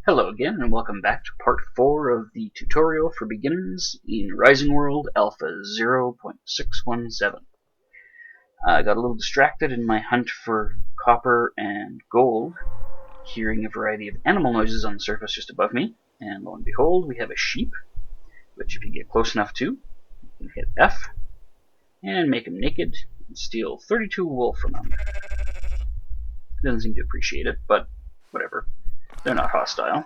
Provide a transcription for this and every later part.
Hello again, and welcome back to part 4 of the tutorial for beginners in Rising World Alpha 0.617. I got a little distracted in my hunt for copper and gold, hearing a variety of animal noises on the surface just above me, and lo and behold, we have a sheep, which if you get close enough to, you can hit F, and make him naked, and steal 32 wool from him. He doesn't seem to appreciate it, but whatever. They're not hostile.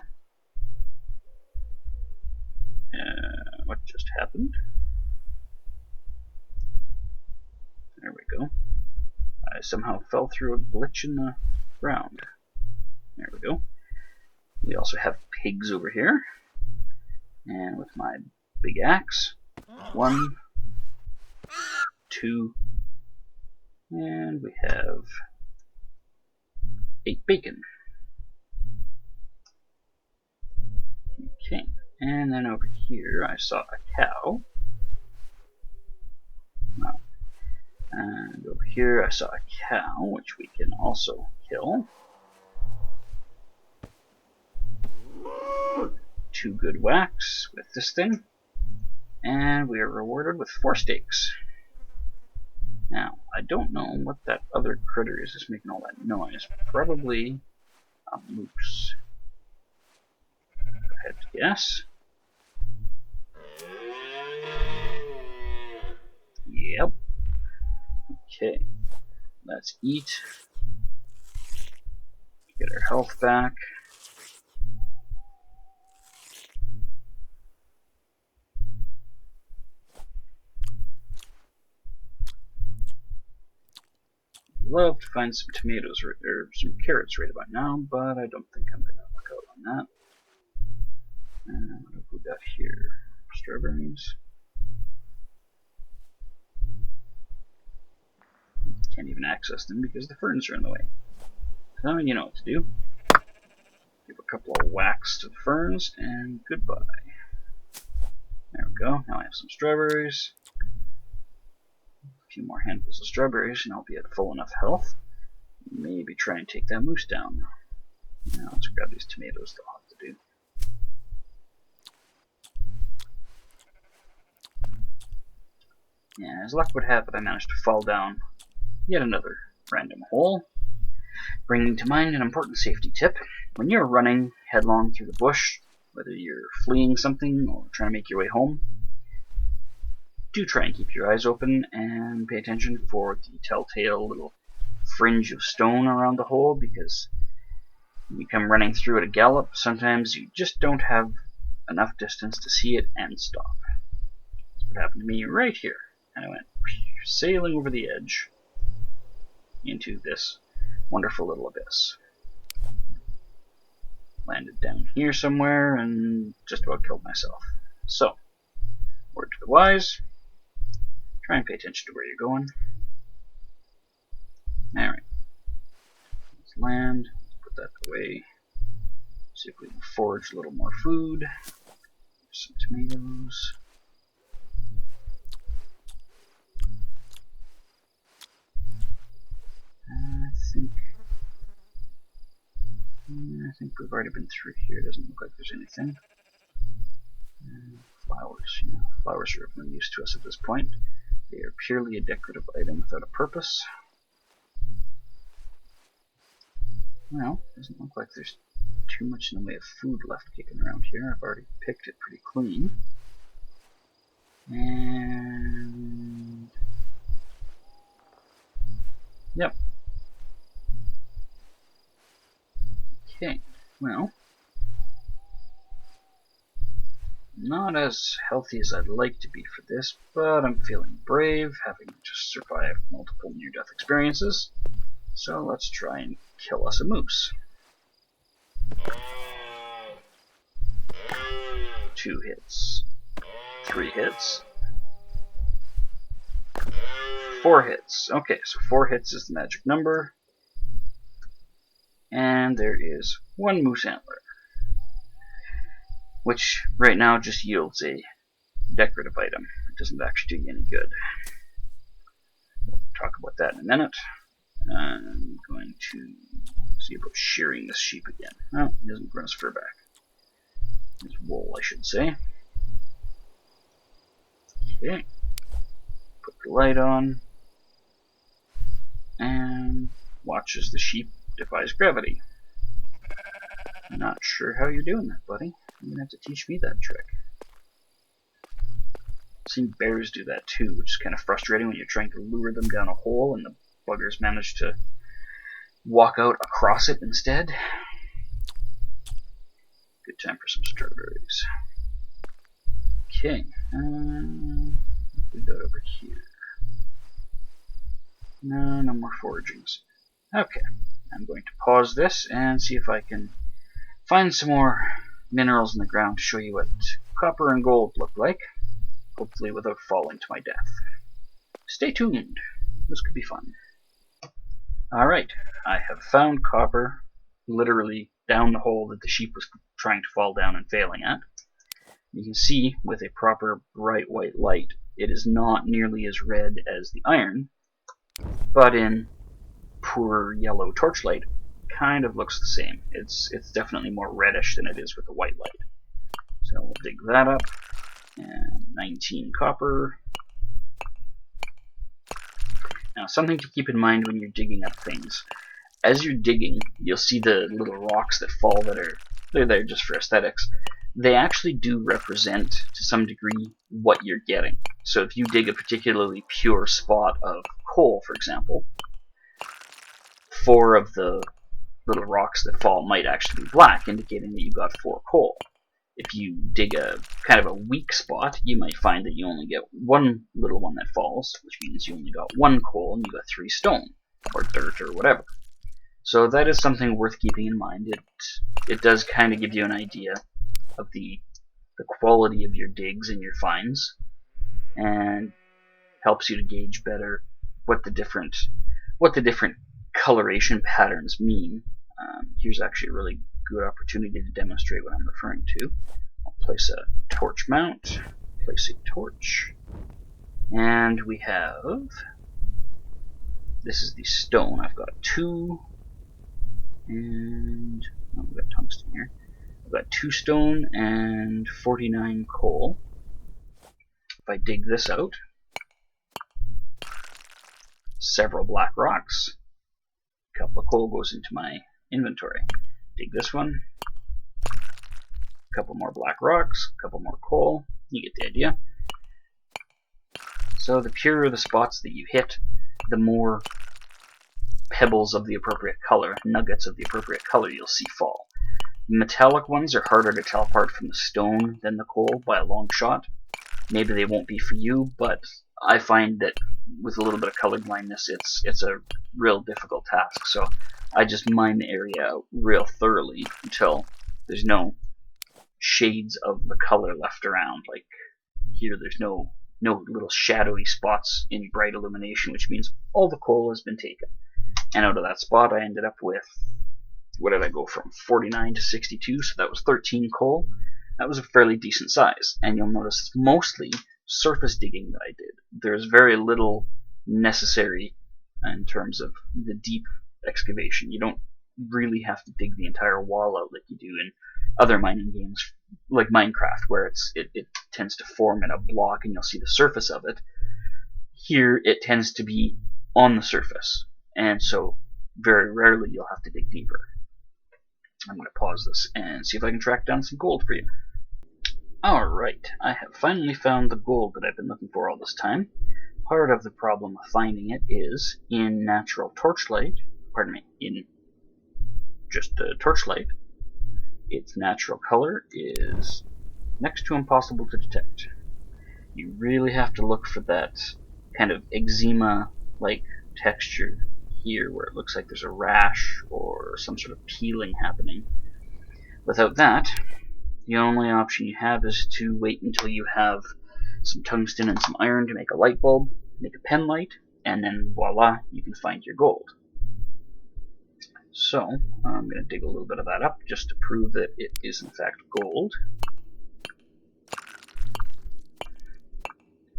What just happened? There we go. I somehow fell through a glitch in the ground. There we go. We also have pigs over here. And with my big axe, 1, 2, and we have 8 bacon. Okay, and then over here I saw a cow. No. And over here I saw a cow, which we can also kill. 2 good whacks with this thing. And we are rewarded with 4 steaks. Now, I don't know what that other critter is that's making all that noise. Probably a moose. I had to guess. Yep. Okay. Let's eat. Get our health back. Love to find some tomatoes or some carrots right about now, but I don't think I'm going to look out on that. And what have we got here? Strawberries. Can't even access them because the ferns are in the way. So you know what to do. Give a couple of whacks to the ferns, and goodbye. There we go. Now I have some strawberries. A few more handfuls of strawberries, and I'll be at full enough health. Maybe try and take that moose down. Now let's grab these tomatoes. They'll have to do. Yeah, as luck would have it, I managed to fall down yet another random hole, bringing to mind an important safety tip. When you're running headlong through the bush, whether you're fleeing something or trying to make your way home, do try and keep your eyes open and pay attention for the telltale little fringe of stone around the hole, because when you come running through at a gallop, sometimes you just don't have enough distance to see it and stop. That's what happened to me right here. And I went sailing over the edge into this wonderful little abyss. Landed down here somewhere and just about killed myself. So, word to the wise, try and pay attention to where you're going. Alright. Let's land, put that away. See if we can forage a little more food. Some tomatoes. I think we've already been through here. Doesn't look like there's anything. Flowers. Yeah, flowers are of no use to us at this point. They are purely a decorative item without a purpose. Well, doesn't look like there's too much in the way of food left kicking around here. I've already picked it pretty clean. And yep. Okay, well, not as healthy as I'd like to be for this, but I'm feeling brave, having just survived multiple near-death experiences. So let's try and kill us a moose. 2 hits. 3 hits. 4 hits. Okay, so 4 hits is the magic number. And there is 1 moose antler, which right now just yields a decorative item. It doesn't actually do you any good. We'll talk about that in a minute. I'm going to see about shearing this sheep again. Oh, he doesn't grow his fur back. His wool, I should say. Okay. Put the light on. And watch as the sheep defies gravity. Not sure how you're doing that, buddy. You're gonna have to teach me that trick. I've seen bears do that too, which is kind of frustrating when you're trying to lure them down a hole and the buggers manage to walk out across it instead. Good time for some strawberries. Okay, what we got over here? No, no more foragings. Okay, I'm going to pause this and see if I can find some more minerals in the ground to show you what copper and gold look like, hopefully without falling to my death. Stay tuned, this could be fun. Alright, I have found copper literally down the hole that the sheep was trying to fall down and failing at. You can see with a proper bright white light it is not nearly as red as the iron, but in poor yellow torchlight kind of looks the same. It's definitely more reddish than it is with the white light. So we'll dig that up, and 19 copper. Now something to keep in mind when you're digging up things. As you're digging, you'll see the little rocks that fall they're there just for aesthetics. They actually do represent, to some degree, what you're getting. So if you dig a particularly pure spot of coal, for example, 4 of the little rocks that fall might actually be black, indicating that you got 4 coal. If you dig a kind of a weak spot, you might find that you only get 1 little one that falls, which means you only got 1 coal and you got 3 stone, or dirt, or whatever. So that is something worth keeping in mind. It does kind of give you an idea of the quality of your digs and your finds, and helps you to gauge better what the different coloration patterns mean. Here's actually a really good opportunity to demonstrate what I'm referring to. I'll place a torch mount, place a torch, and we have, this is the stone. I've got 2, and we've got tungsten here. I've got 2 stone and 49 coal. If I dig this out, several black rocks, a couple of coal goes into my inventory. Dig this one, a couple more black rocks, a couple more coal, you get the idea. So the purer the spots that you hit, the more pebbles of the appropriate color, nuggets of the appropriate color you'll see fall. Metallic ones are harder to tell apart from the stone than the coal by a long shot. Maybe they won't be for you, but I find that with a little bit of color blindness, it's a real difficult task. So I just mine the area out real thoroughly until there's no shades of the color left around. Like here, there's no little shadowy spots in bright illumination, which means all the coal has been taken. And out of that spot, I ended up with, what did I go from, 49 to 62, so that was 13 coal. That was a fairly decent size, and you'll notice it's mostly surface digging that I did. There's very little necessary in terms of the deep excavation. You don't really have to dig the entire wall out like you do in other mining games, like Minecraft, where it tends to form in a block and you'll see the surface of it. Here, it tends to be on the surface, and so very rarely you'll have to dig deeper. I'm going to pause this and see if I can track down some gold for you. Alright, I have finally found the gold that I've been looking for all this time. Part of the problem of finding it is in natural torchlight, in just torchlight, its natural color is next to impossible to detect. You really have to look for that kind of eczema-like texture here where it looks like there's a rash or some sort of peeling happening. Without that, the only option you have is to wait until you have some tungsten and some iron to make a light bulb, make a pen light, and then voila, you can find your gold. So, I'm going to dig a little bit of that up just to prove that it is in fact gold.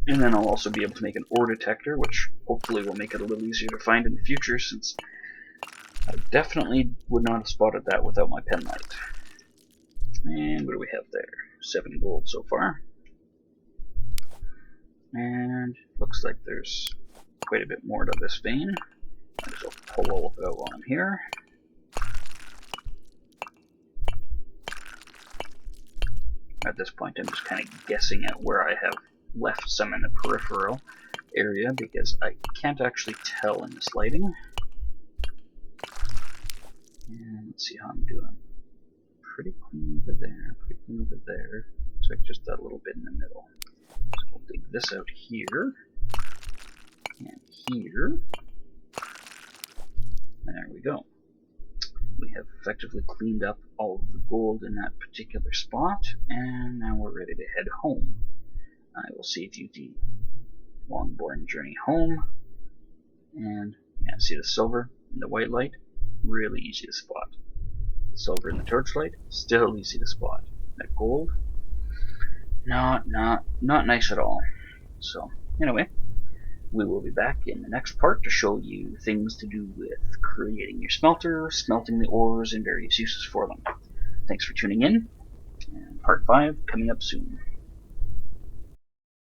And then I'll also be able to make an ore detector, which hopefully will make it a little easier to find in the future, since I definitely would not have spotted that without my pen light. And what do we have there? 7 gold so far. And looks like there's quite a bit more to this vein. Might as well pull all of it out while I'm here. At this point, I'm just kind of guessing at where I have left some in the peripheral area because I can't actually tell in this lighting. And let's see how I'm doing. Pretty clean over there, pretty clean over there. Looks like just that little bit in the middle. So we'll dig this out here. And here. There we go. We have effectively cleaned up all of the gold in that particular spot, and now we're ready to head home. I will save you the long boring journey home. And yeah, see the silver and the white light? Really easy to spot. The silver in the torchlight, still easy to spot. That gold, not nice at all. So anyway, we will be back in the next part to show you things to do with creating your smelter, smelting the ores, and various uses for them. Thanks for tuning in, and part 5 coming up soon.